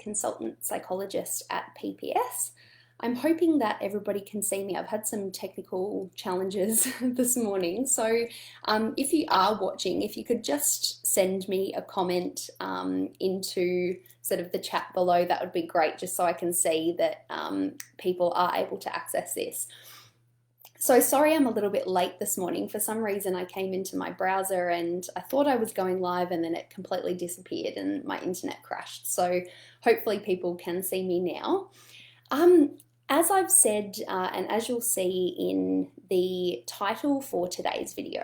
Consultant Psychologist at PPS. I'm hoping that everybody can see me. I've had some technical challenges this morning. So if you are watching, if you could just send me a comment into sort of the chat below, that would be great, just so I can see that people are able to access this. So sorry I'm a little bit late this morning. For some reason I came into my browser and I thought I was going live and then it completely disappeared and my internet crashed. So hopefully people can see me now. As I've said, and as you'll see in the title for today's video,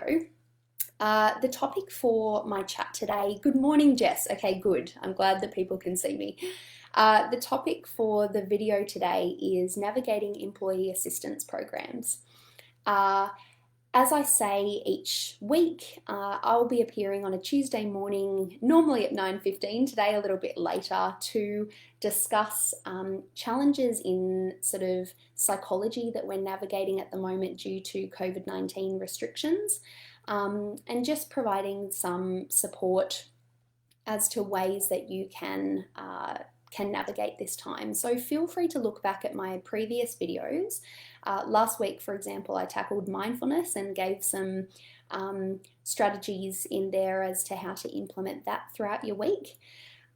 the topic for my chat today, good morning Jess, okay good, I'm glad that people can see me. The topic for the video today is navigating employee assistance programs. As I say each week, I'll be appearing on a Tuesday morning, normally at 9:15, today a little bit later, to discuss challenges in sort of psychology that we're navigating at the moment due to COVID-19 restrictions, and just providing some support as to ways that you can navigate this time. So feel free to look back at my previous videos. Last week, for example, I tackled mindfulness and gave some strategies in there as to how to implement that throughout your week.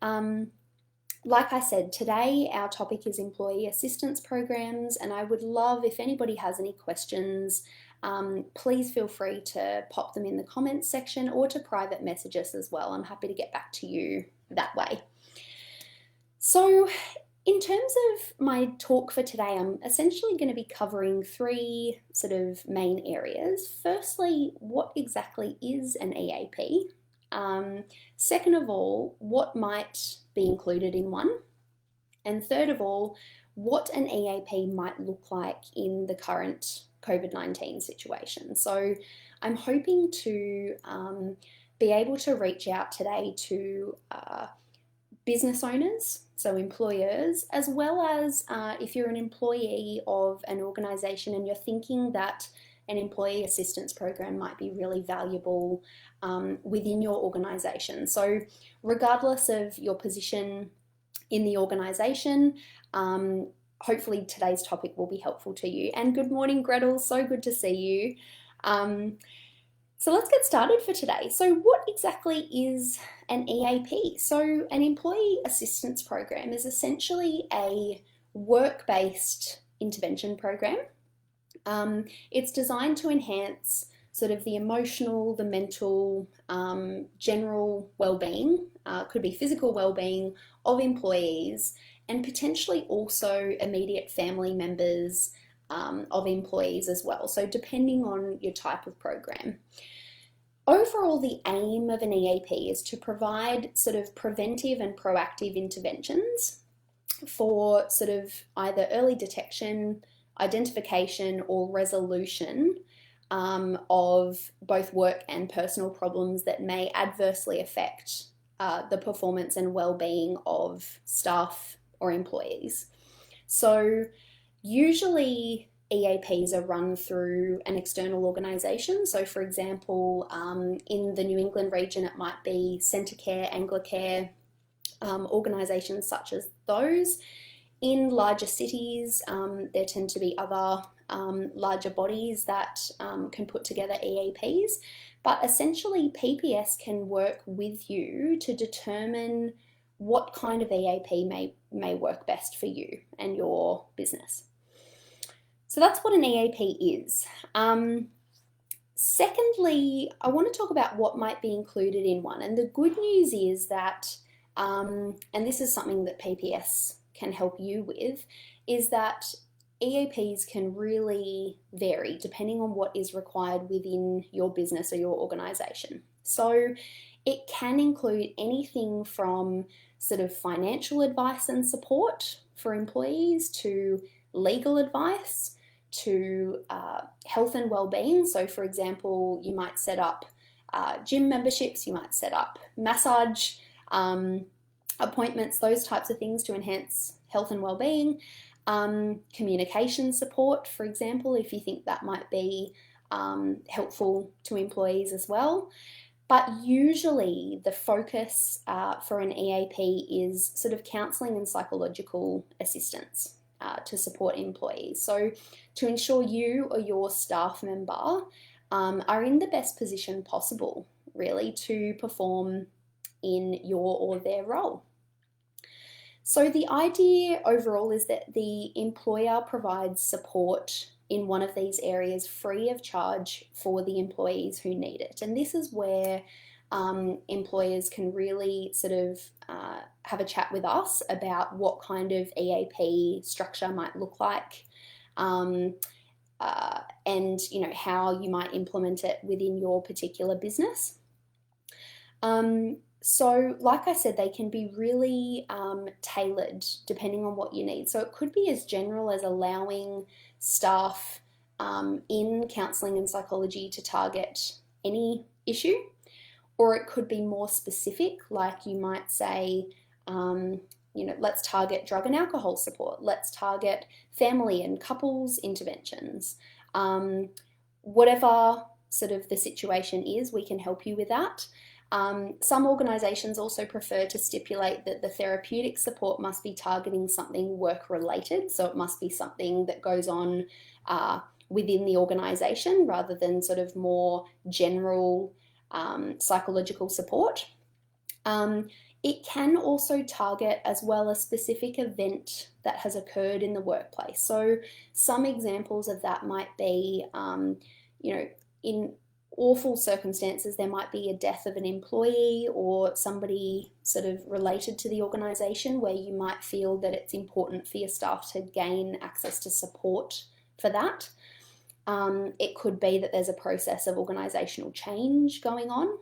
Like I said, today our topic is employee assistance programs, and I would love if anybody has any questions, please feel free to pop them in the comments section or to private message us as well. I'm happy to get back to you that way. So in terms of my talk for today, I'm essentially going to be covering three sort of main areas. Firstly, what exactly is an EAP? Second of all, what might be included in one? And third of all, what an EAP might look like in the current COVID-19 situation. So I'm hoping to be able to reach out today to business owners, so employers, as well as if you're an employee of an organisation and you're thinking that an employee assistance program might be really valuable within your organisation. So regardless of your position in the organisation, hopefully today's topic will be helpful to you. And good morning, Gretel, so good to see you. So let's get started for today. So what exactly is an EAP? So an employee assistance program is essentially a work-based intervention program. It's designed to enhance sort of the emotional, the mental, general well-being, could be physical well-being of employees, and potentially also immediate family members of employees as well. So depending on your type of program. Overall, the aim of an EAP is to provide sort of preventive and proactive interventions for sort of either early detection, identification, or resolution of both work and personal problems that may adversely affect the performance and well-being of staff or employees. So usually EAPs are run through an external organisation. So for example, in the New England region, it might be Centrecare, Anglicare, organisations such as those. In larger cities, there tend to be other larger bodies that can put together EAPs. But essentially, PPS can work with you to determine what kind of EAP may work best for you and your business. So that's what an EAP is. Secondly, I want to talk about what might be included in one. And the good news is that, and this is something that PPS can help you with, is that EAPs can really vary depending on what is required within your business or your organisation. So it can include anything from sort of financial advice and support for employees to legal advice, to health and well-being. So for example, you might set up gym memberships, you might set up massage appointments, those types of things to enhance health and well-being. Communication support, for example, if you think that might be helpful to employees as well. But usually the focus for an EAP is sort of counselling and psychological assistance to support employees. So to ensure you or your staff member are in the best position possible, really, to perform in your or their role. So the idea overall is that the employer provides support in one of these areas free of charge for the employees who need it. And this is where employers can really sort of have a chat with us about what kind of EAP structure might look like, and how you might implement it within your particular business. So like I said, they can be really tailored depending on what you need. So it could be as general as allowing staff in counselling and psychology to target any issue, or it could be more specific, like you might say, let's target drug and alcohol support, let's target family and couples interventions. Whatever sort of the situation is, we can help you with that. Some organisations also prefer to stipulate that the therapeutic support must be targeting something work-related, so it must be something that goes on within the organisation rather than sort of more general psychological support. It can also target as well a specific event that has occurred in the workplace. So some examples of that might be, in awful circumstances, there might be a death of an employee or somebody sort of related to the organisation where you might feel that it's important for your staff to gain access to support for that. It could be that there's a process of organisational change going on,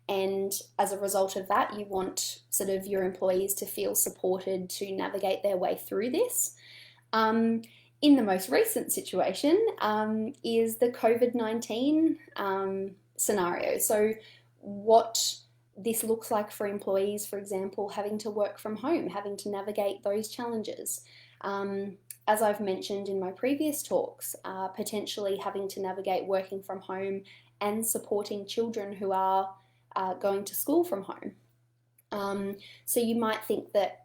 and as a result of that, you want sort of your employees to feel supported to navigate their way through this. In the most recent situation is the COVID-19 scenario. So what this looks like for employees, for example, having to work from home, having to navigate those challenges. As I've mentioned in my previous talks, potentially having to navigate working from home and supporting children who are going to school from home. So you might think that,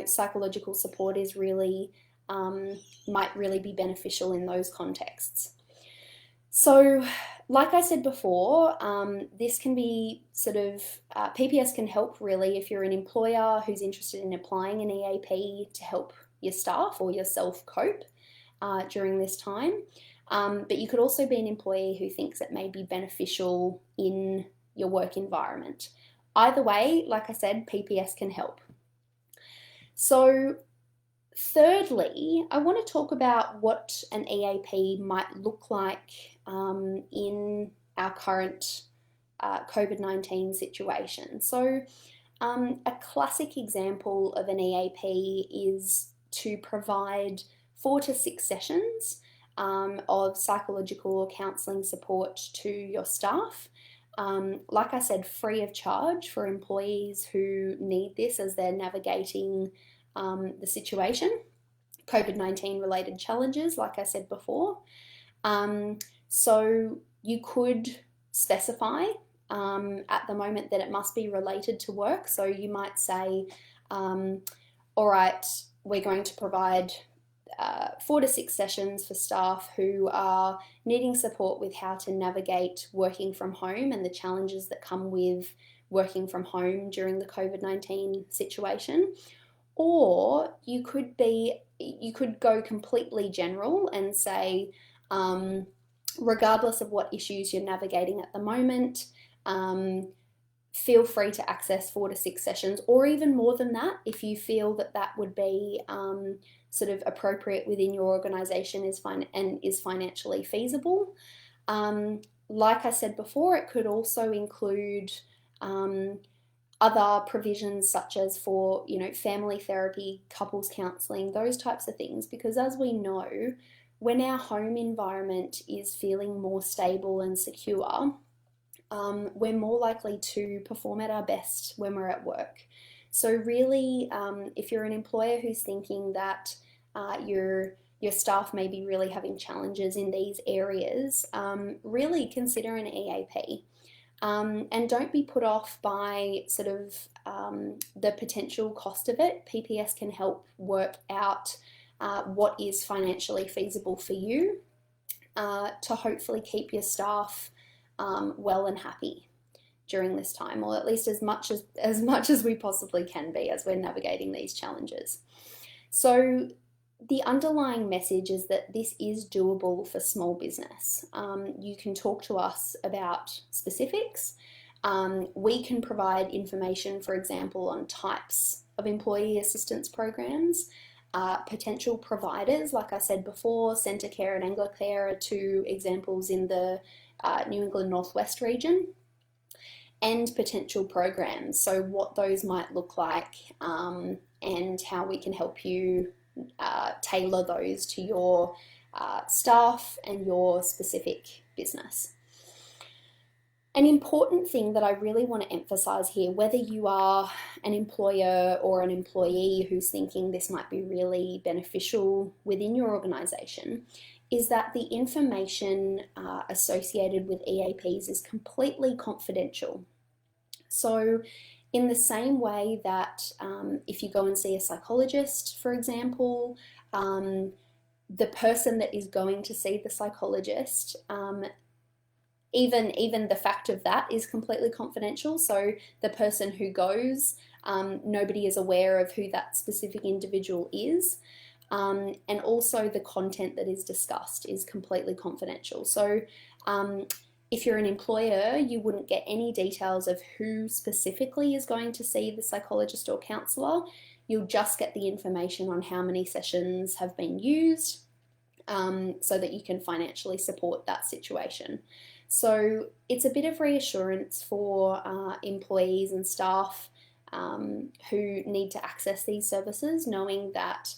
psychological support is really might really be beneficial in those contexts. So like I said before, this can be sort of, PPS can help really if you're an employer who's interested in applying an EAP to help your staff or yourself cope during this time. But you could also be an employee who thinks it may be beneficial in your work environment. Either way, like I said, PPS can help. So thirdly, I want to talk about what an EAP might look like in our current COVID-19 situation. So a classic example of an EAP is to provide 4 to 6 sessions of psychological or counselling support to your staff. Like I said, free of charge for employees who need this as they're navigating the situation, COVID-19 related challenges, like I said before. So you could specify at the moment that it must be related to work. So you might say, all right, we're going to provide 4 to 6 sessions for staff who are needing support with how to navigate working from home and the challenges that come with working from home during the COVID-19 situation. Or you could go completely general and say, regardless of what issues you're navigating at the moment, feel free to access 4 to 6 sessions, or even more than that if you feel that that would be sort of appropriate within your organisation and is financially feasible. Like I said before, it could also include other provisions such as for, family therapy, couples counselling, those types of things, because as we know, when our home environment is feeling more stable and secure, we're more likely to perform at our best when we're at work. So really, if you're an employer who's thinking that your staff may be really having challenges in these areas, really consider an EAP. And don't be put off by sort of the potential cost of it. PPS can help work out what is financially feasible for you to hopefully keep your staff well and happy during this time, or at least as much as we possibly can be as we're navigating these challenges. So the underlying message is that this is doable for small business. You can talk to us about specifics. We can provide information, for example, on types of employee assistance programs. Potential providers, like I said before, Centacare and Anglicare are two examples in the New England Northwest region, and potential programs, so what those might look like and how we can help you tailor those to your staff and your specific business. An important thing that I really want to emphasize here, whether you are an employer or an employee who's thinking this might be really beneficial within your organization, is that the information associated with EAPs is completely confidential. So in the same way that if you go and see a psychologist, for example, the person that is going to see the psychologist, even the fact of that is completely confidential. So the person who goes, nobody is aware of who that specific individual is. And also the content that is discussed is completely confidential. So if you're an employer, you wouldn't get any details of who specifically is going to see the psychologist or counsellor. You'll just get the information on how many sessions have been used so that you can financially support that situation. So it's a bit of reassurance for employees and staff who need to access these services, knowing that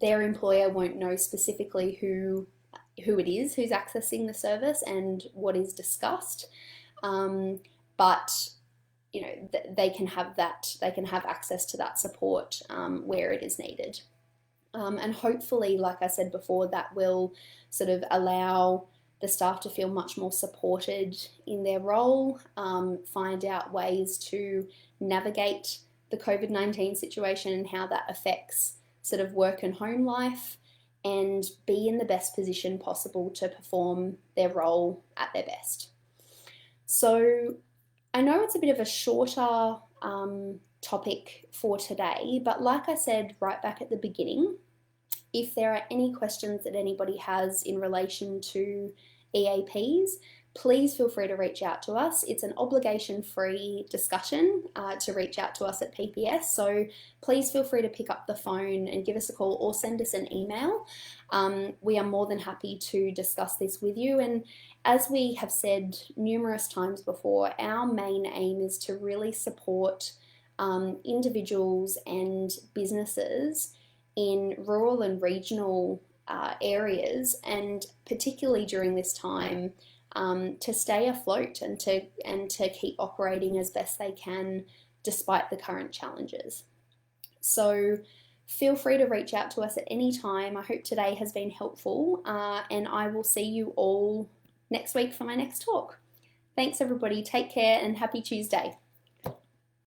their employer won't know specifically who it is who's accessing the service and what is discussed, but you know they can have access to that support where it is needed, and hopefully, like I said before, that will sort of allow the staff to feel much more supported in their role, find out ways to navigate the COVID-19 situation and how that affects sort of work and home life, and be in the best position possible to perform their role at their best. So I know it's a bit of a shorter topic for today, but like I said right back at the beginning, if there are any questions that anybody has in relation to EAPs, please feel free to reach out to us. It's an obligation-free discussion to reach out to us at PPS, so please feel free to pick up the phone and give us a call or send us an email. We are more than happy to discuss this with you, and as we have said numerous times before, our main aim is to really support individuals and businesses in rural and regional areas, and particularly during this time, to stay afloat and to keep operating as best they can despite the current challenges. So feel free to reach out to us at any time. I hope today has been helpful, and I will see you all next week for my next talk. Thanks everybody, take care and happy Tuesday.